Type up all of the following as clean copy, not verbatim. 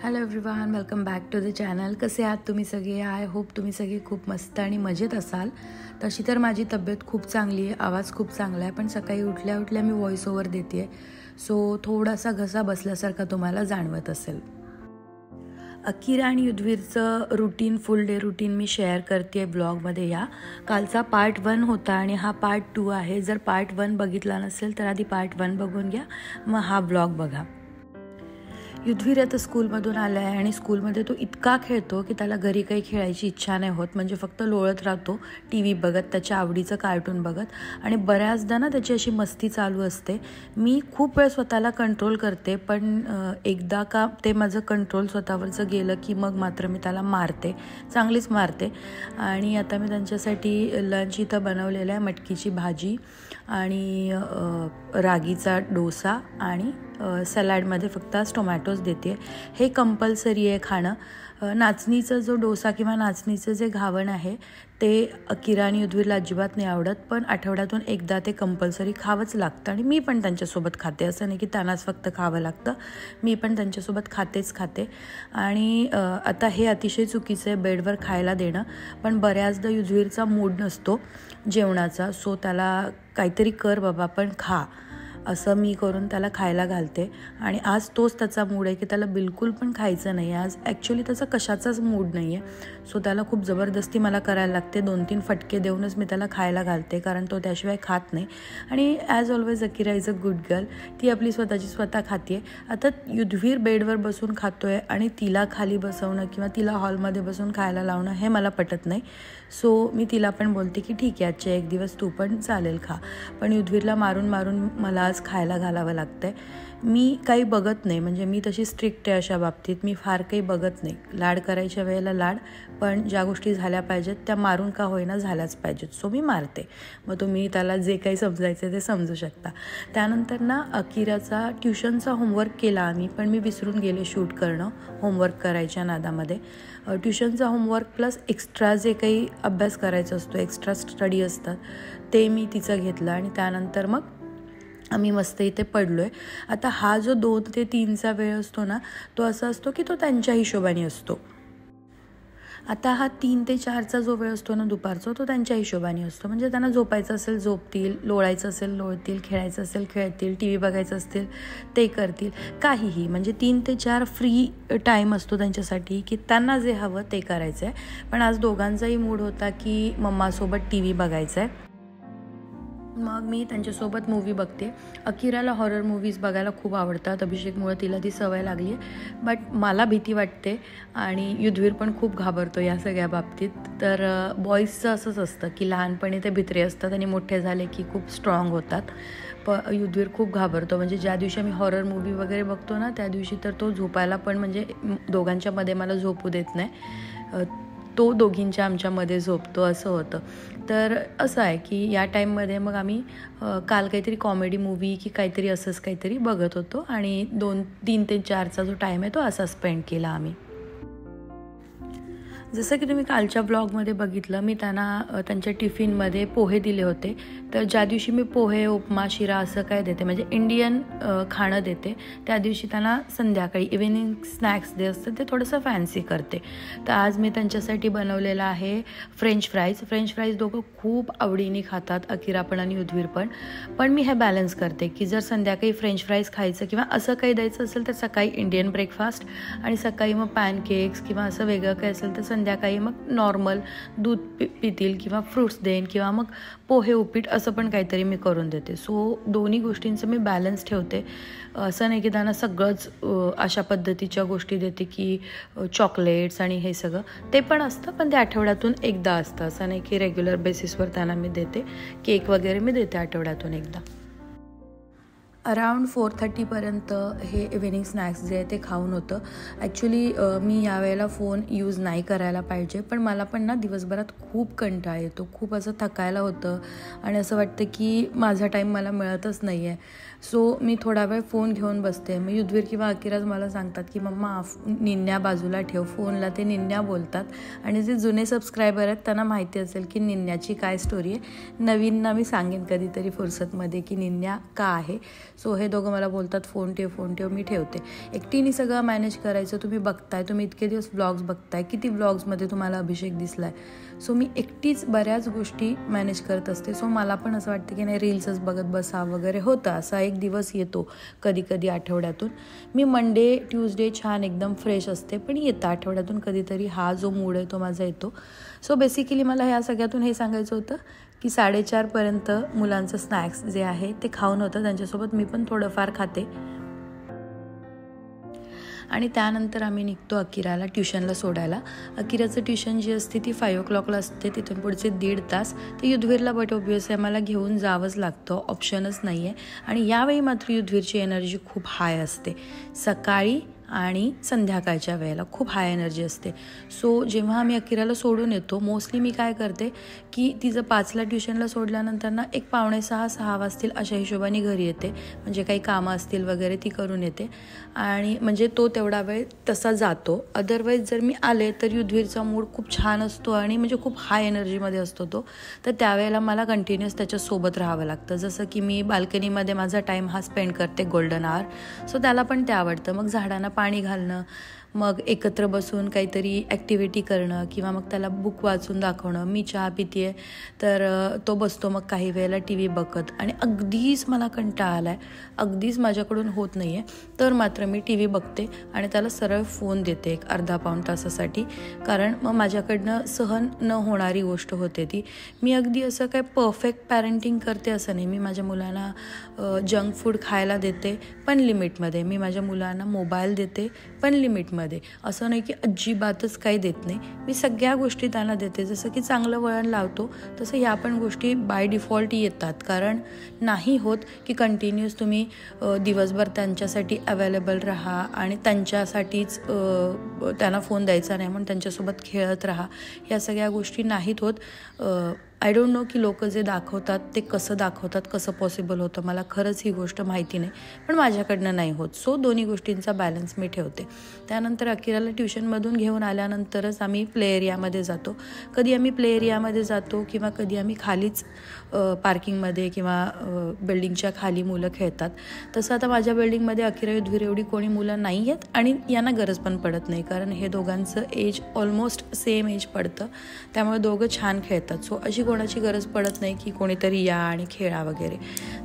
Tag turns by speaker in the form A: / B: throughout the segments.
A: Hello everyone, welcome back to the channel. कसे आहात तुम्ही सगळे? आय होप तुम्ही सगळे खूप मस्त आणि मजेत असाल. तशी तर माझी तब्येत खूप चांगली आहे, आवाज खूप चांगला आहे, पण सकाळी उठल्या उठल्या मी व्हॉइस ओव्हर देते आहे, सो थोडासा घसा बसल्यासारखा तुम्हाला जाणवत असेल. अकिरा आणि युद्धवीरचं फुल डे रुटीन मी शेअर करते आहे ब्लॉगमध्ये. या कालचा पार्ट 1 होता आणि हा पार्ट 2 आहे. जर पार्ट 1 बघितला नसेल तर आधी पार्ट 1 बघून घ्या, मग हा ब्लॉग बघा. युद्धवीर आता स्कूलमधून आला आहे आणि स्कूलमध्ये तो इतका खेळतो की त्याला घरी काही खेळायची इच्छा नाही होत. म्हणजे फक्त लोळत राहतो टी व्ही बघत, त्याच्या आवडीचं कार्टून बघत, आणि बऱ्याचदा ना त्याची अशी मस्ती चालू असते. मी खूप वेळ स्वतःला कंट्रोल करते, पण एकदा का ते माझं कंट्रोल स्वतःवरचं गेलं की मग मात्र मी त्याला मारते, चांगलीच मारते. आणि आता मी त्यांच्यासाठी लंच इथं बनवलेलं आहे, मटकीची भाजी आणि रागीचा डोसा आणि सॅलॅडमध्ये फक्त आज टोमॅटोज देते. हे कंपल्सरी आहे खाणं. नाचणीचा जो डोसा किंवा नाचणीचं जे घावण आहे ते अकिरा आणि युद्धवीरला अजिबात नाही आवडत, पण आठवड्यातून एकदा ते कंपल्सरी खावंच लागतं. आणि मी पण त्यांच्यासोबत खाते, असं नाही की त्यांनाच फक्त खावं लागतं, मी पण त्यांच्यासोबत खाते. आणि आता हे अतिशय चुकीचं आहे बेडवर खायला देणं, पण बऱ्याचदा युद्धवीरचा मूड नसतो जेवणाचा, सो त्याला काहीतरी कर बाबा पण खा, असं मी करून त्याला खायला घालते. आणि आज तोच त्याचा मूड आहे की त्याला बिलकुल पण खायचं नाही. आज ॲक्च्युली त्याचा कशाचाच मूड नाही आहे, सो त्याला खूप जबरदस्ती मला करायला लागते. 2-3 फटके देऊनच मी त्याला खायला घालते, कारण तो त्याशिवाय खात नाही. आणि as always अकिरा is a good girl, ती आपली स्वतःची स्वतः खाते. आता युद्धवीर बेडवर बसून खातो आहे आणि तिला खाली बसवणं किंवा तिला हॉलमध्ये बसून खायला लावणं हे मला पटत नाही. सो मी तिला पण बोलते की ठीक आहे, आजच्या एक दिवस तू पण चालेल खा, पण युद्धवीरला मारून मला आज खायला घालावं लागतं आहे. मी काही बघत नाही, म्हणजे मी तशी स्ट्रिक्ट आहे अशा बाबतीत, मी फार काही बघत नाही. लाड करायच्या वेळेला लाड, पण ज्या गोष्टी झाल्या पाहिजेत त्या मारून का होईना झाल्याच पाहिजेत, सो मी मारते. मग तुम्ही त्याला जे काही समजायचं ते समजू शकता. त्यानंतर ना अकिराचा ट्युशनचा होमवर्क केला आम्ही, पण मी विसरून गेले शूट करणं होमवर्क करायच्या नादामध्ये. ट्युशनचा होमवर्क प्लस एक्स्ट्रा जे काही अभ्यास करायचा असतो, एक्स्ट्रा स्टडी असतात, ते मी तिचं घेतलं आणि त्यानंतर मग आम्ही मस्त इथे पडलो आहे. आता हा जो 2 ते 3चा वेळ असतो ना, तो असा असतो की तो त्यांच्या हिशोबाने असतो. आता हा 3 ते 4चा जो वेळ असतो ना दुपारचा, तो त्यांच्या हिशोबाने असतो. म्हणजे त्यांना झोपायचं असेल झोपतील, लोळायचं असेल लोळतील, खेळायचं असेल खेळतील, टी व्ही बघायचं असतील ते करतील, काहीही. म्हणजे 3 ते 4 फ्री टाईम असतो त्यांच्यासाठी की त्यांना जे हवं ते करायचं आहे. पण आज दोघांचाही मूड होता की मम्मासोबत टी व्ही बघायचं आहे, मग मी त्यांच्यासोबत मूवी बघते. अकिराला हॉरर मूवीज बघायला खूप आवडतात, अभिषेकमुळे तिला ती सवय लागली आहे, बट मला भीती वाटते आणि युद्धवीर पण खूप घाबरतो या सगळ्या बाबतीत. तर बॉईजचं असंच असतं की लहानपणी ते भित्रे असतात आणि मोठे झाले की खूप स्ट्रॉंग होतात. युद्धवीर खूप घाबरतो. म्हणजे ज्या दिवशी आम्ही हॉरर मूवी वगैरे बघतो ना, त्या दिवशी तर तो झोपायला पण, म्हणजे दोघांच्या मध्ये मला झोपू देत नाही, तो दोघींच्या आमच्यामध्ये झोपतो, असं होतं. तर असं आहे की या टाईममध्ये मग आम्ही काल काहीतरी कॉमेडी मूवी की काहीतरी असंच काहीतरी बघत होतो आणि 3 ते 4चा जो टाईम आहे तो असा स्पेंड केला आम्ही. जसं की तुम्ही कालच्या ब्लॉगमध्ये बघितलं, मी त्यांना त्यांच्या टिफिनमध्ये पोहे दिले होते. तर ज्या दिवशी मी पोहे, उपमा, शिरा असं काय देते, म्हणजे इंडियन खाणं देते, त्या दिवशी त्यांना संध्याकाळी इव्हिनिंग स्नॅक्स जे असतं ते थोडंसं फॅन्सी करते. तर आज मी त्यांच्यासाठी बनवलेलं आहे फ्रेंच फ्राईज दोघं खूप आवडीने खातात, अकिरा पण आणि युद्धवीर पण मी हे बॅलन्स करते की जर संध्याकाळी फ्रेंच फ्राईज खायचं किंवा असं काही द्यायचं असेल तर सकाळी इंडियन ब्रेकफास्ट आणि सकाळी मग पॅनकेक्स किंवा असं वेगळं काही असेल तर संध्याकाळी मग नॉर्मल दूध पितील किंवा फ्रूट्स देईन किंवा मग पोहे उपीट असं पण काहीतरी मी करून देते. सो दोन्ही गोष्टींचं मी बॅलन्स ठेवते. असं नाही की त्यांना सगळंच अशा पद्धतीच्या गोष्टी देते की चॉकलेट्स आणि हे सगळं, ते पण असतं, पण ते आठवड्यातून एकदा असतं. असं नाही की रेग्युलर बेसिसवर त्यांना मी देते. केक वगैरे मी देते आठवड्यातून एकदा. अराउंड 4:30पर्यंत हे इव्हिनिंग स्नॅक्स जे आहे ते खाऊन होतं. ॲक्च्युली मी यावेळेला फोन यूज नाही करायला पाहिजे, पण मला पण ना दिवसभरात खूप कंटाळा येतो, खूप असं थकायला होतं आणि असं वाटतं की माझा टाईम मला मिळतच नाही आहे. सो मी थोडा वेळ फोन घेऊन बसते. मग युद्धवीर किंवा अकिराज मला सांगतात की मम्मा निन्या बाजूला ठेव, फोनला ते निन्या बोलतात. आणि जे जुने सबस्क्रायबर आहेत त्यांना माहिती असेल की निन्याची काय स्टोरी आहे. नवीनना मी सांगेन कधीतरी फुरसतमध्ये की निन्या का आहे. सो हे दोघं मला बोलतात फोन ठेव, मी ठेवते. एकटीने सगळं मॅनेज करायचं. तुम्ही बघताय, तुम्ही इतके दिवस व्लॉग्स बघताय, किती व्लॉग्समध्ये तुम्हाला अभिषेक दिसलाय. सो मी एकटीच बऱ्याच गोष्टी मॅनेज करत असते. सो मला पण असं वाटतं की नाही रील्सच बघत बसा वगैरे होतं. असा एक दिवस येतो कधी आठवड्यातून. मी मंडे ट्यूजडे छान एकदम फ्रेश असते, पण येतं आठवड्यातून कधीतरी हा जो मूड आहे तो माझा येतो. सो बेसिकली मला ह्या सगळ्यातून हे सांगायचं होतं की 4:30पर्यंत मुलांचं स्नॅक्स जे आहे ते खाऊन होतं. त्यांच्यासोबत मी पण थोडंफार खाते आणि त्यानंतर आम्ही निघतो अकिराला ट्युशनला सोडायला. अकिराचं ट्युशन जी असते ती 5 o'clockला असते. तिथून पुढचे 1.5 तास ते युद्धवीरला, बट ऑब्वियसली आम्हाला घेऊन जावंच लागतं, ऑप्शनच नाही आहे. आणि यावेळी मात्र युद्धवीरची एनर्जी खूप हाय असते. सकाळी आणि संध्याकाळच्या वेळेला खूप हाय एनर्जी असते. सो जेव्हा आम्ही अकिराला सोडून येतो, मोस्टली मी काय करते की तिचं 5ला ट्युशनला सोडल्यानंतर ना 5:45-6 वाजतील अशा हिशोबाने घरी येते. म्हणजे काही कामं असतील वगैरे ती करून येते आणि म्हणजे तो तेवढा वेळ तसा जातो. अदरवाईज जर मी आले तर युद्धवीरचा मूड खूप छान असतो आणि म्हणजे खूप हाय एनर्जीमध्ये असतो तो. तर त्यावेळेला मला कंटिन्युअस त्याच्यासोबत राहावं लागतं. जसं की मी बाल्कनीमध्ये माझा टाईम हा स्पेंड करते, गोल्डन आवर. सो त्याला पण ते आवडतं. मग झाडांना पाणी घालणं, मग एकत्र बसून काहीतरी ॲक्टिव्हिटी करणं किंवा मग त्याला बुक वाचून दाखवणं. मी चहा पिते तर तो बसतो मग काही वेळेला TV बघत. आणि अगदीच मला कंटाळा आला आहे, अगदीच माझ्याकडून होत नाही आहे, तर मात्र मी TV बघते आणि त्याला सरळ फोन देते एक अर्धा-पाऊण तासासाठी. कारण मग माझ्याकडनं सहन न होणारी गोष्ट होते ती. मी अगदी असं काय परफेक्ट पॅरेंटिंग करते असं नाही. मी माझ्या मुलांना जंक फूड खायला देते पण लिमिटमध्ये. मी माझ्या मुलांना मोबाईल देते पण लिमिटमध्ये. असं नाही की अजिबातच काही देत नाही. मी सगळ्या गोष्टी त्यांना देते. जसं की चांगलं वळण लावतो तसं ह्या पण गोष्टी बाय डिफॉल्ट येतात. कारण नाही होत की कंटिन्युअस तुम्ही दिवसभर त्यांच्यासाठी अवेलेबल राहा आणि त्यांच्यासाठीच त्यांना फोन द्यायचा नाही म्हणून त्यांच्यासोबत खेळत राहा. या सगळ्या गोष्टी नाहीत होत. आय डोंट नो की लोक जे दाखवतात ते कसं दाखवतात, कसं पॉसिबल होतं. मला खरंच ही गोष्ट माहिती नाही, पण माझ्याकडनं नाही होत. सो दोन्ही गोष्टींचा बॅलन्स मी ठेवते. त्यानंतर अकिराला ट्युशनमधून घेऊन आल्यानंतरच आम्ही प्ले एरियामध्ये जातो. कधी आम्ही प्ले एरियामध्ये जातो किंवा कधी आम्ही खालीच पार्किंगमध्ये किंवा बिल्डिंगच्या खाली मुलं खेळतात. तसं आता माझ्या बिल्डिंगमध्ये अकिरा युद्धवीर एवढी कोणी मुलं नाही आहेत आणि यांना गरज पण पडत नाही. कारण हे दोघांचं एज ऑलमोस्ट सेम एज पडतं, त्यामुळे दोघं छान खेळतात. सो अशी कोणाची गरज पडत नाही की कोणीतरी या आणि खेळा वगैरे.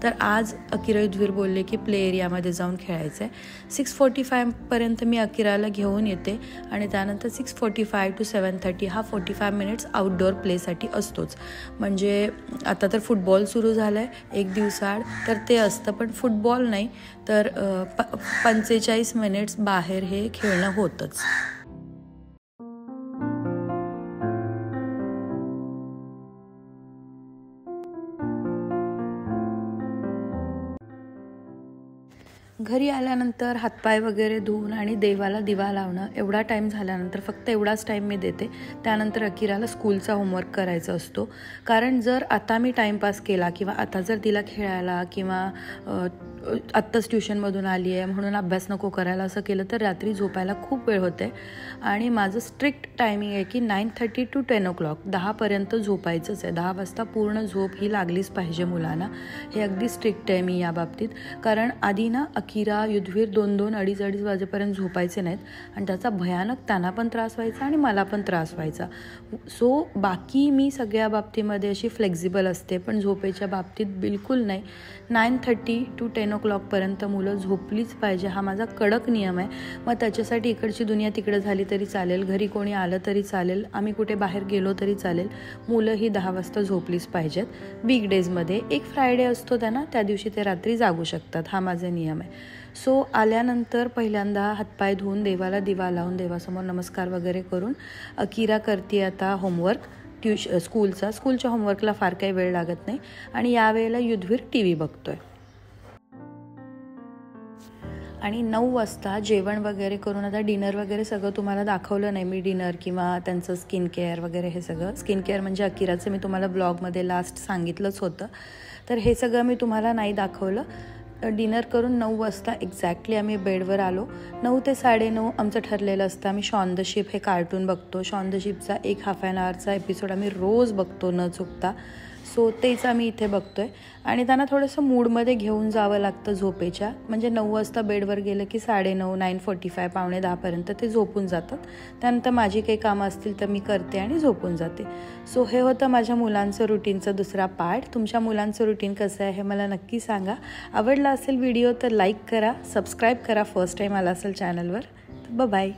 A: तर आज अकिरा युद्धवीर बोलले की प्ले एरियामध्ये जाऊन खेळायचं आहे. 6:45पर्यंत मी अकिराला घेऊन येते आणि त्यानंतर 6:45 to 7:30 हा 45 मिनिट्स आउटडोअर प्लेसाठी असतोच. म्हणजे आता तर फुटबॉल सुरू झालं आहे 1 दिवसाआड, तर ते असतं. पण फुटबॉल नाही तर 45 मिनिट्स बाहेर हे खेळणं होतंच. घरी आल्यानंतर हातपाय वगैरे धुवून आणि देवाला दिवा लावणं एवढा टाईम झाल्यानंतर फक्त एवढाच टाईम मी देते. त्यानंतर अकिराला स्कूलचा होमवर्क करायचा असतो. कारण जर आता मी टाईमपास केला किंवा आता जर तिला खेळायला किंवा आत्ताच ट्युशनमधून आली आहे म्हणून अभ्यास नको करायला असं केलं तर रात्री झोपायला खूप वेळ होते. आणि माझं स्ट्रिक्ट टायमिंग आहे की 9:30 to 10 o'clock 10पर्यंत झोपायचंच आहे. 10 वाजता पूर्ण झोप ही लागलीच पाहिजे मुलांना. हे अगदी स्ट्रिक्ट आहे मी या बाबतीत. कारण आधी ना अकिरा युद्धवीर 2-2, 2:30 वाजेपर्यंत झोपायचे नाहीत आणि त्याचा भयानक त्यांना पण त्रास व्हायचा आणि मला पण त्रास व्हायचा. सो बाकी मी सगळ्या बाबतीमध्ये अशी फ्लेक्झिबल असते, पण झोपेच्या बाबतीत बिलकुल नाही. 9:30 to 10 o'clockपर्यंत मुलं झोपलीच पाहिजे, हा माझा कडक नियम आहे. मग त्याच्यासाठी इकडची दुनिया तिकडे झाली तरी चालेल, घरी कोणी आलं तरी चालेल, आम्ही कुठे बाहेर गेलो तरी चालेल, मुलं ही 10 वाजता झोपलीच पाहिजेत. वीकडेजमध्ये एक फ्रायडे असतो त्यांना, त्या दिवशी ते रात्री जागू शकतात, हा माझा नियम आहे. सो आल्यानंतर पहिल्यांदा हातपाय धुवून देवाला दिवा लावून देवासमोर नमस्कार वगैरे करून अकिरा करते आता होमवर्क स्कूलच्या होमवर्कला फार काही वेळ लागत नाही. आणि यावेळेला युद्धवीर TV बघतोय. आणि 9 वाजता जेवण वगैरे करून आता डिनर वगैरे सगळं तुम्हाला दाखवलं नाही मी, डिनर किंवा त्यांचं स्किन केअर वगैरे हे सगळं. स्किन केअर म्हणजे अकिराचं मी तुम्हाला ब्लॉगमध्ये लास्ट सांगितलंच होतं, तर हे सगळं मी तुम्हाला नाही दाखवलं. डिनर करून 9 वाजता एक्झॅक्टली आम्ही बेडवर आलो. 9 ते 9:30 आमचं ठरलेलं असतं. आम्ही शॉन द शिप हे कार्टून बघतो. शॉन द शिपचा एक हाफ ॲन आवरचा एपिसोड आम्ही रोज बघतो न चुकता. सो तेच आम्ही इथे बघतो आहे. आणि त्यांना थोडंसं मूडमध्ये घेऊन जावं लागतं झोपेच्या. म्हणजे 9 वाजता बेडवर गेलं की 9:30 9:45 पावणे 10पर्यंत ते झोपून जातात. त्यानंतर माझी काही कामं असतील तर मी करते आणि झोपून जाते. सो हे होतं माझ्या मुलांचं रुटीनचा दुसरा पार्ट. तुमच्या मुलांचं रुटीन कसं आहे हे मला नक्की सांगा. आवडला असेल व्हिडिओ तर लाईक करा, सबस्क्राईब करा फर्स्ट टाईम आला असेल चॅनलवर. बाय.